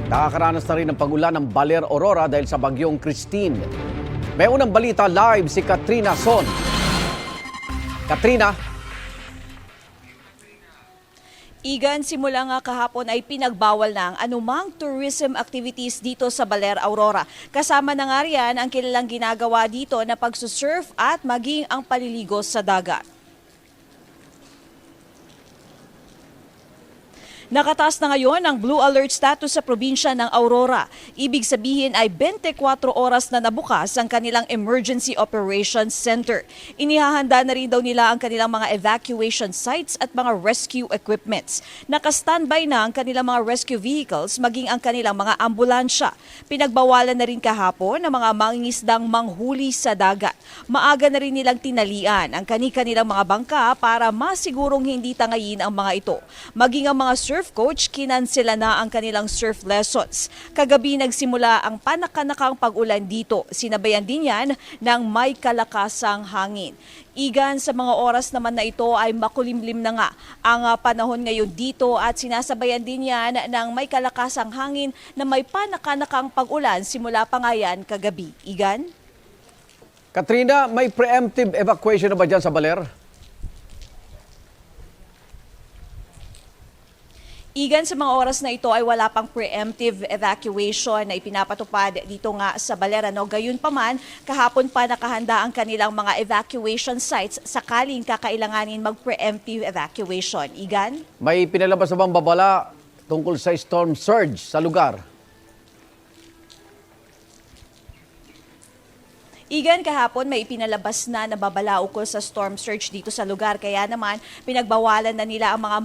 Nakakaranas na rin ng pagulan ng Baler Aurora dahil sa bagyong Christine. May unang balita live si Katrina Son. Katrina. Igan, simula nga kahapon ay pinagbawal na ang anumang tourism activities dito sa Baler Aurora. Kasama na nga riyan ang kilalang ginagawa dito na pagsusurf at maging ang paliligo sa dagat. Nakataas na ngayon ang blue alert status sa probinsya ng Aurora. Ibig sabihin ay 24 oras na nabukas ang kanilang Emergency Operations Center. Inihahanda na rin daw nila ang kanilang mga evacuation sites at mga rescue equipments. Naka-standby na ang kanilang mga rescue vehicles maging ang kanilang mga ambulansya. Pinagbawalan na rin kahapon ang mga mangingisdang manghuli sa dagat. Maaga na rin nilang tinalian ang kanilang mga bangka para masigurong hindi tangayin ang mga ito. Maging ang mga surf coach, kinansela na ang kanilang surf lessons. Kagabi nagsimula ang panakanakang pag-ulan dito. Sinabayan din yan ng may kalakasang hangin. Igan, sa mga oras naman na ito ay makulimlim na nga ang panahon ngayon dito at sinasabayan din yan ng may kalakasang hangin na may panakanakang pag-ulan simula pa nga yan kagabi. Igan? Katrina, may preemptive evacuation na ba dyan sa Baler? Igan, sa mga oras na ito ay wala pang preemptive evacuation na ipinapatupad dito nga sa Baler. Gayunpaman, kahapon pa nakahanda ang kanilang mga evacuation sites sakaling kakailanganin mag-preemptive evacuation. Igan? May pinalabas na bang babala tungkol sa storm surge sa lugar? Igan, kahapon may ipinalabas na nababala ukol sa storm surge dito sa lugar. Kaya naman pinagbawalan na nila ang mga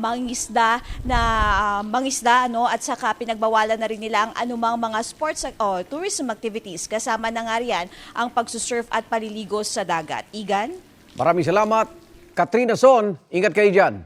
mangisda at saka pinagbawalan na rin nila ang anumang mga sports o tourism activities. Kasama na nga riyan ang pagsusurf at paliligo sa dagat. Igan? Maraming salamat. Katrina Son, ingat kayo dyan.